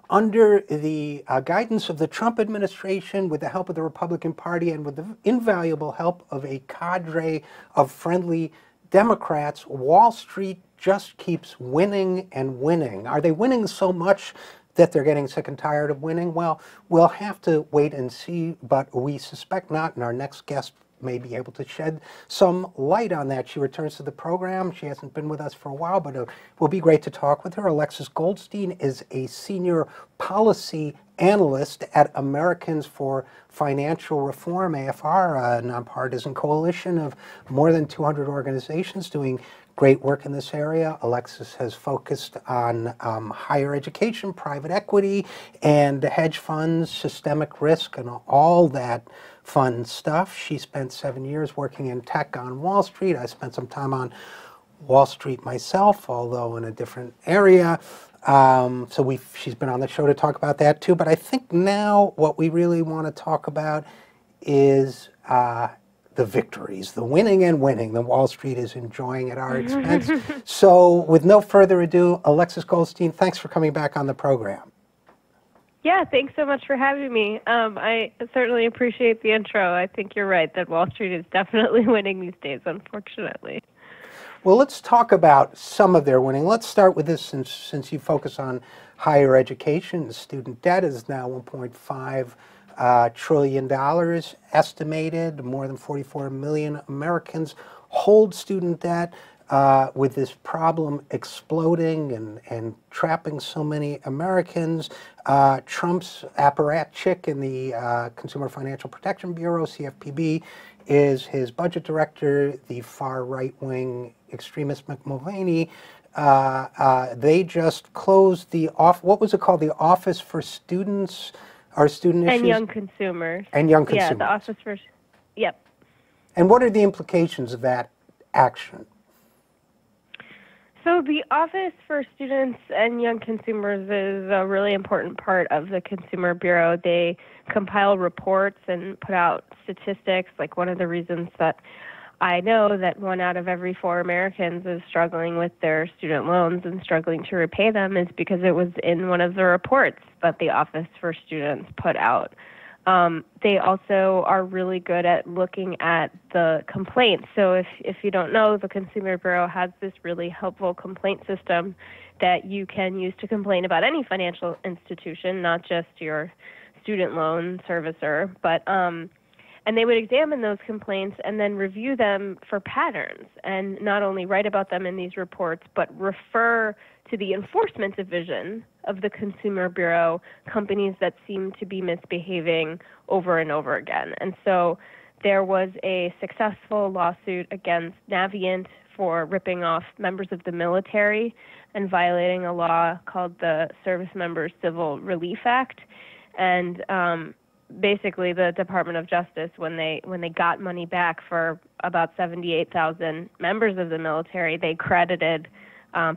under the guidance of the Trump administration, with the help of the Republican Party, and with the invaluable help of a cadre of friendly Democrats, Wall Street just keeps winning and winning. Are they winning so much that they're getting sick and tired of winning? Well, we'll have to wait and see, but we suspect not, and our next guest may be able to shed some light on that. She returns to the program. She hasn't been with us for a while, but it will be great to talk with her. Alexis Goldstein is a senior policy analyst at Americans for Financial Reform, AFR, a nonpartisan coalition of more than 200 organizations doing great work in this area. Alexis has focused on higher education, private equity, and hedge funds, systemic risk, and all that fun stuff. She spent 7 years working in tech on Wall Street. I spent some time on Wall Street myself, although in a different area. She's been on the show to talk about that too. But I think now what we really want to talk about is the victories, the winning and winning that Wall Street is enjoying at our expense. So with no further ado, Alexis Goldstein, thanks for coming back on the program. Yeah, thanks so much for having me. I certainly appreciate the intro. I think you're right that Wall Street is definitely winning these days, unfortunately. Well, let's talk about some of their winning. Let's start with this since you focus on higher education. Student debt is now $1.5 trillion estimated. More than 44 million Americans hold student debt. With this problem exploding and trapping so many Americans, Trump's apparatchik in the Consumer Financial Protection Bureau, CFPB, is his budget director, the far right-wing extremist McMulvaney. They just closed what was it called? The Office for Students or Student Issues? And Young Consumers. And Young Consumers. Yeah, the Office for, yep. And what are the implications of that action? So the Office for Students and Young Consumers is a really important part of the Consumer Bureau. They compile reports and put out statistics. Like, one of the reasons that I know that 1 out of every 4 Americans is struggling with their student loans and struggling to repay them is because it was in one of the reports that the Office for Students put out. They also are really good at looking at the complaints. So if you don't know, the Consumer Bureau has this really helpful complaint system that you can use to complain about any financial institution, not just your student loan servicer, but and they would examine those complaints and then review them for patterns and not only write about them in these reports, but refer to the enforcement division of the Consumer Bureau companies that seem to be misbehaving over and over again. And so there was a successful lawsuit against Navient for ripping off members of the military and violating a law called the Service Members Civil Relief Act. And basically the Department of Justice, when they got money back for about 78,000 members of the military, they credited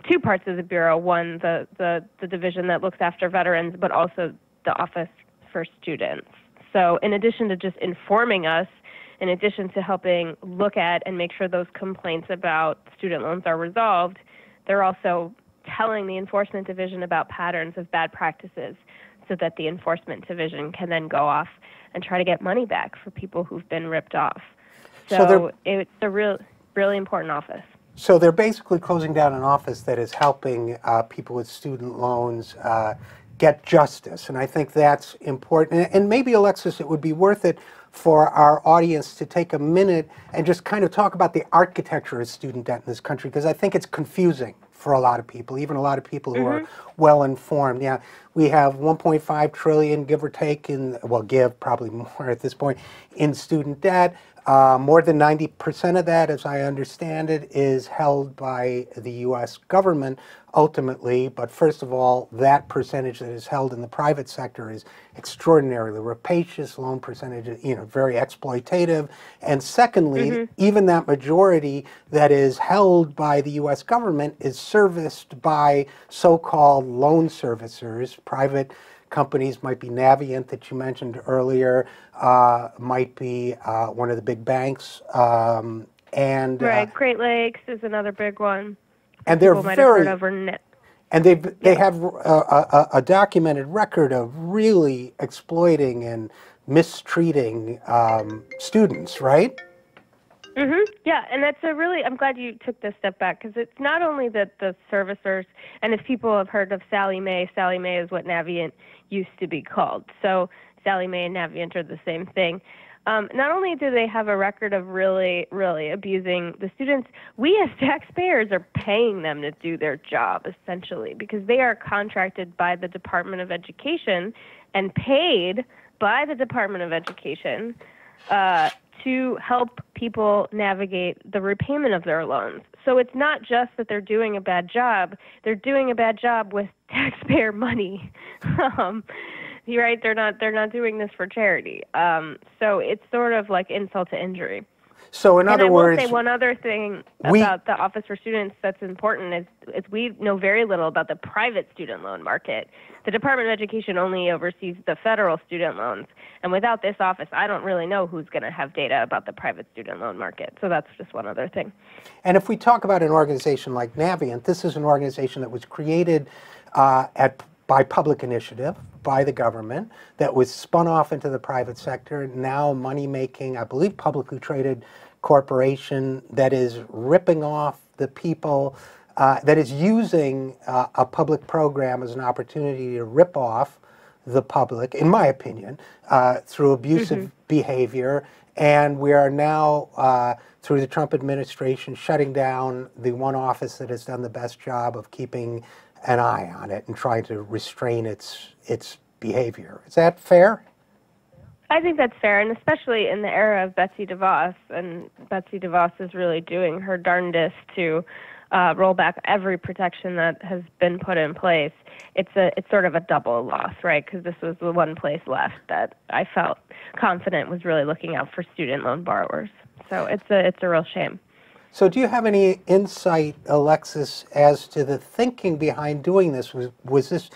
2 parts of the Bureau, one, the division that looks after veterans, but also the Office for Students. So in addition to just informing us, in addition to helping look at and make sure those complaints about student loans are resolved, they're also telling the Enforcement Division about patterns of bad practices so that the Enforcement Division can then go off and try to get money back for people who've been ripped off. So it's a really important office. So they're basically closing down an office that is helping people with student loans get justice. And I think that's important. And maybe, Alexis, it would be worth it for our audience to take a minute and just kind of talk about the architecture of student debt in this country, because I think it's confusing for a lot of people, even a lot of people who are well informed. Yeah, we have 1.5 trillion, give or take, probably more at this point, in student debt. More than 90% of that, as I understand it, is held by the U.S. government ultimately. But first of all, that percentage that is held in the private sector is extraordinarily rapacious, loan percentage, very exploitative. And secondly, even that majority that is held by the U.S. government is serviced by so-called loan servicers. Private companies might be Navient that you mentioned earlier, might be one of the big banks, and Great Lakes is another big one. And they're very, And they have a documented record of really exploiting and mistreating students, right? Yeah, and that's a really, I'm glad you took this step back, because it's not only that the servicers, and if people have heard of Sally Mae is what Navient used to be called. So Sally Mae and Navient are the same thing. Not only do they have a record of really, really abusing the students, we as taxpayers are paying them to do their job, essentially, because they are contracted by the Department of Education and paid by the Department of Education to help people navigate the repayment of their loans. So it's not just that they're doing a bad job, they're doing a bad job with taxpayer money. You're right, they're not doing this for charity. So it's sort of like insult to injury. So in other words, I will say one other thing about the Office for Students that's important is we know very little about the private student loan market. The Department of Education only oversees the federal student loans. And without this office, I don't really know who's going to have data about the private student loan market. So that's just one other thing. And if we talk about an organization like Navient, this is an organization that was created by public initiative, by the government, that was spun off into the private sector, now money-making, I believe publicly traded corporation that is ripping off the people, that is using a public program as an opportunity to rip off the public, in my opinion, through abusive behavior. And we are now, through the Trump administration, shutting down the one office that has done the best job of keeping an eye on it and trying to restrain its behavior. Is that fair? I think that's fair, and especially in the era of Betsy DeVos, and Betsy DeVos is really doing her darndest to roll back every protection that has been put in place. It's sort of a double loss, right? Because this was the one place left that I felt confident was really looking out for student loan borrowers. So it's a real shame. So do you have any insight, Alexis, as to the thinking behind doing this? Was this,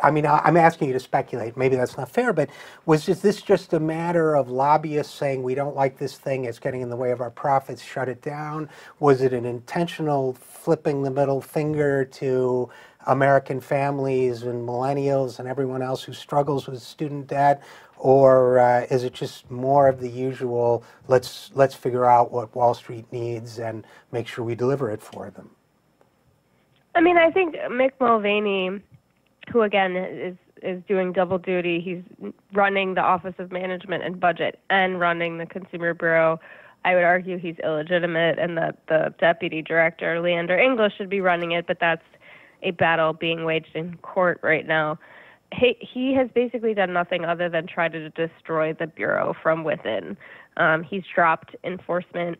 I mean, I'm asking you to speculate, maybe that's not fair, but was this just a matter of lobbyists saying we don't like this thing, it's getting in the way of our profits, shut it down? Was it an intentional flipping the middle finger to American families and millennials and everyone else who struggles with student debt? Or is it just more of the usual, let's figure out what Wall Street needs and make sure we deliver it for them? I mean, I think Mick Mulvaney, who again is doing double duty, he's running the Office of Management and Budget and running the Consumer Bureau. I would argue he's illegitimate and that the Deputy Director, Leander English, should be running it, but that's a battle being waged in court right now. He has basically done nothing other than try to destroy the Bureau from within. He's dropped enforcement.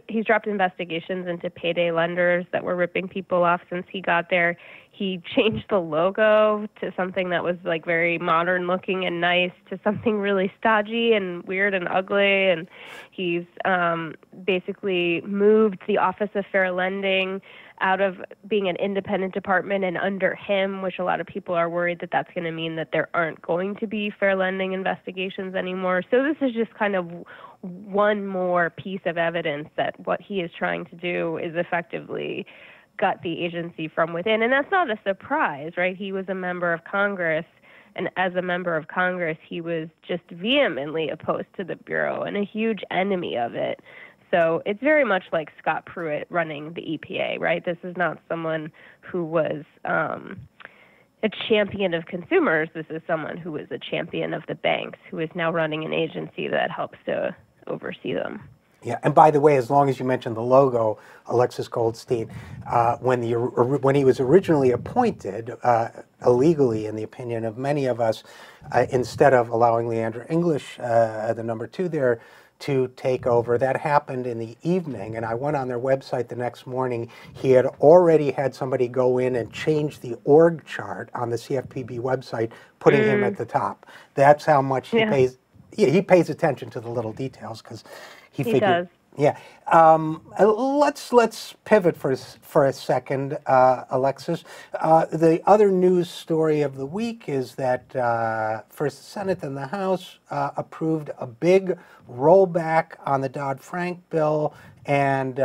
He's dropped investigations into payday lenders that were ripping people off since he got there. He changed the logo to something that was like very modern looking and nice to something really stodgy and weird and ugly. And he's basically moved the Office of Fair Lending out of being an independent department and under him, which a lot of people are worried that that's going to mean that there aren't going to be fair lending investigations anymore. So this is just kind of one more piece of evidence that what he is trying to do is effectively gut the agency from within. And that's not a surprise, right? He was a member of Congress, and as a member of Congress, he was just vehemently opposed to the Bureau and a huge enemy of it. So it's very much like Scott Pruitt running the EPA, right? This is not someone who was a champion of consumers. This is someone who was a champion of the banks, who is now running an agency that helps to oversee them. Yeah, and by the way, as long as you mentioned the logo, Alexis Goldstein, when he was originally appointed, illegally in the opinion of many of us, instead of allowing Leander English, the number 2 there, to take over. That happened in the evening, and I went on their website the next morning. He had already had somebody go in and change the org chart on the CFPB website, putting him at the top. That's how much he pays. Yeah, he pays attention to the little details because he figured. Does. Yeah. Let's pivot for a second, Alexis. The other news story of the week is that first the Senate and the House approved a big rollback on the Dodd-Frank bill and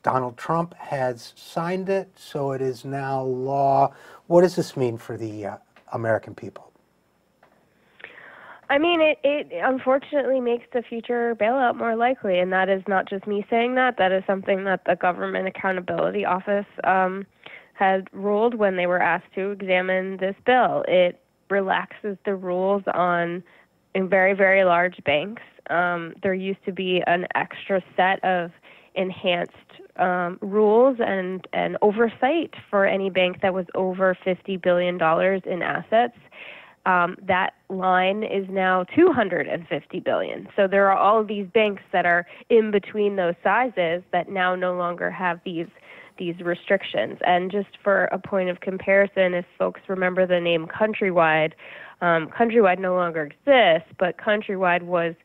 Donald Trump has signed it, so it is now law. What does this mean for the American people? I mean, it unfortunately makes the future bailout more likely, and that is not just me saying that. That is something that the Government Accountability Office had ruled when they were asked to examine this bill. It relaxes the rules in very, very large banks. There used to be an extra set of enhanced rules and oversight for any bank that was over $50 billion in assets. That line is now $250 billion. So there are all of these banks that are in between those sizes that now no longer have these restrictions. And just for a point of comparison, if folks remember the name Countrywide, Countrywide no longer exists, but Countrywide was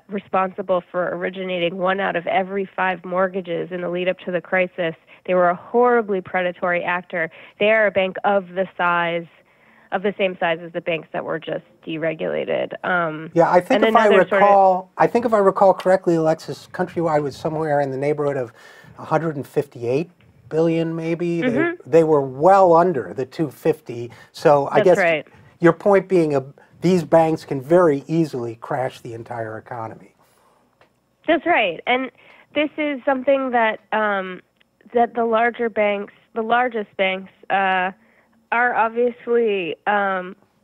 responsible for originating 1 out of every 5 mortgages in the lead up to the crisis. They were a horribly predatory actor. They are a bank of the same size as the banks that were just deregulated. Yeah, I think if I recall correctly, Alexis, Countrywide was somewhere in the neighborhood of 158 billion, maybe. Mm-hmm. They were well under the 250. So I guess right. Your point being, these banks can very easily crash the entire economy. That's right, and this is something that that the largest banks, are obviously,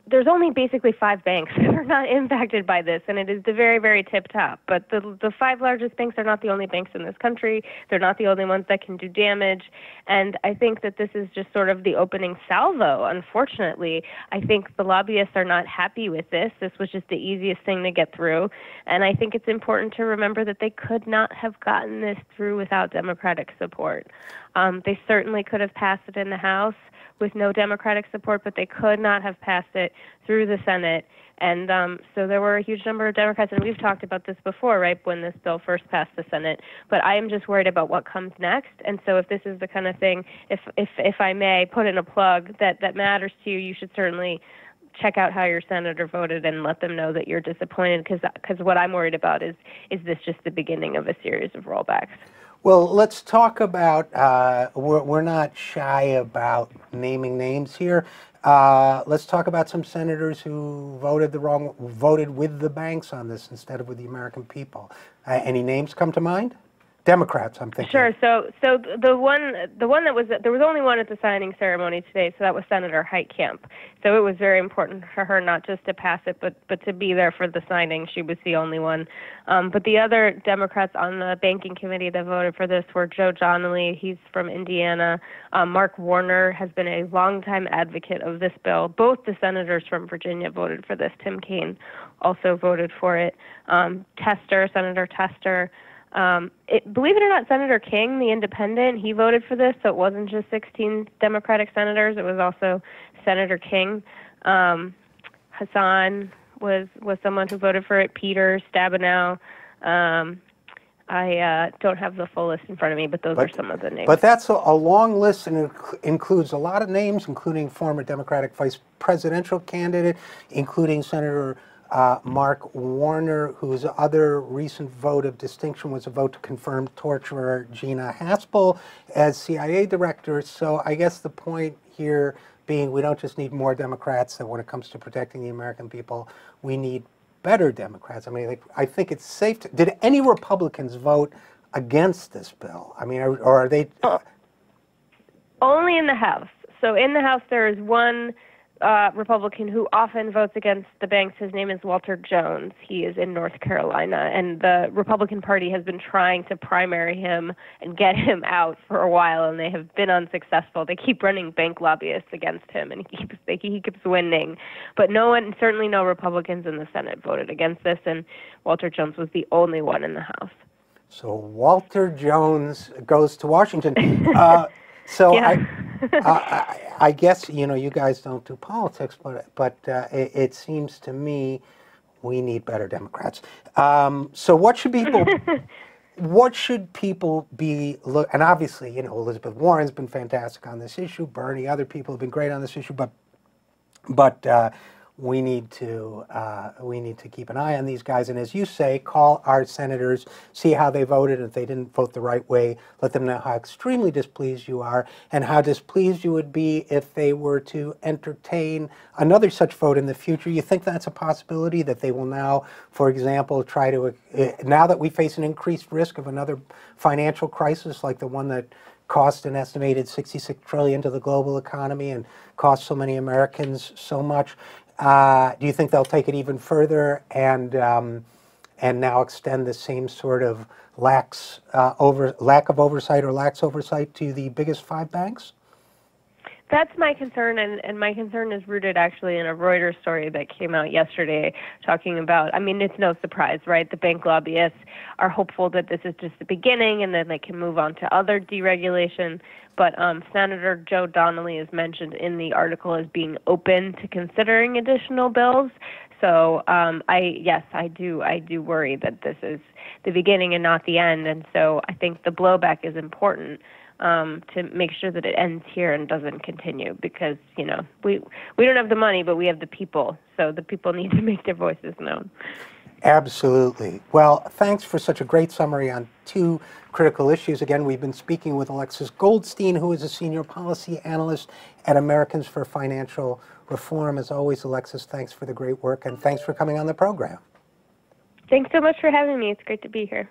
there's only basically 5 banks that are not impacted by this, and it is the very, very tip top. But the 5 largest banks are not the only banks in this country. They're not the only ones that can do damage. And I think that this is just sort of the opening salvo, unfortunately. I think the lobbyists are not happy with this. This was just the easiest thing to get through. And I think it's important to remember that they could not have gotten this through without Democratic support. They certainly could have passed it in the House with no Democratic support, but they could not have passed it through the Senate. And so there were a huge number of Democrats, and we've talked about this before, right, when this bill first passed the Senate. But I am just worried about what comes next. And so if this is the kind of thing, if I may put in a plug that matters to you, you should certainly check out how your senator voted and let them know that you're disappointed, because what I'm worried about is this just the beginning of a series of rollbacks. Well, let's talk about, we're not shy about naming names here. Let's talk about some senators who voted with the banks on this instead of with the American people. Any names come to mind? Democrats, I'm thinking. Sure. So the one that was, there was only one at the signing ceremony today, so that was Senator Heitkamp. So it was very important for her not just to pass it, but to be there for the signing. She was the only one. But the other Democrats on the banking committee that voted for this were Joe Donnelly. He's from Indiana. Mark Warner has been a longtime advocate of this bill. Both the senators from Virginia voted for this. Tim Kaine also voted for it. Senator Tester. Believe it or not, Senator King, the independent, he voted for this, so it wasn't just 16 Democratic senators, it was also Senator King. Hassan was someone who voted for it, Peter, Stabenow. I don't have the full list in front of me, but those are some of the names. But that's a long list, and it includes a lot of names, including former Democratic vice presidential candidate, including Senator Mark Warner, whose other recent vote of distinction was a vote to confirm torturer Gina Haspel as CIA director. So I guess the point here being we don't just need more Democrats that when it comes to protecting the American people, we need better Democrats. I mean, I think it's safe to... Did any Republicans vote against this bill? I mean, or are they... Only in the House. So in the House there is one Republican who often votes against the banks. His name is Walter Jones. He is in North Carolina, and the Republican Party has been trying to primary him and get him out for a while, and they have been unsuccessful. They keep running bank lobbyists against him, and he keeps winning. But certainly no Republicans in the Senate voted against this, and Walter Jones was the only one in the House. So Walter Jones goes to Washington. So yeah. I guess, you guys don't do politics, but it seems to me we need better Democrats. So what should people be, and obviously, Elizabeth Warren's been fantastic on this issue, Bernie, other people have been great on this issue, but we need to keep an eye on these guys. And as you say, call our senators, see how they voted. If they didn't vote the right way, let them know how extremely displeased you are and how displeased you would be if they were to entertain another such vote in the future. You think that's a possibility, that they will now, for example, try to, now that we face an increased risk of another financial crisis like the one that cost an estimated $66 trillion to the global economy and cost so many Americans so much, do you think they'll take it even further and now extend the same sort of lack of oversight or lax oversight to the biggest 5 banks? That's my concern, and my concern is rooted actually in a Reuters story that came out yesterday talking about, I mean, it's no surprise, right? The bank lobbyists are hopeful that this is just the beginning and then they can move on to other deregulation. But Senator Joe Donnelly is mentioned in the article as being open to considering additional bills. So I do worry that this is the beginning and not the end. And so I think the blowback is important to make sure that it ends here and doesn't continue, because, you know, we don't have the money, but we have the people. So the people need to make their voices known. Absolutely. Well, thanks for such a great summary on 2 critical issues. Again, we've been speaking with Alexis Goldstein, who is a senior policy analyst at Americans for Financial Reform. As always, Alexis, thanks for the great work, and thanks for coming on the program. Thanks so much for having me. It's great to be here.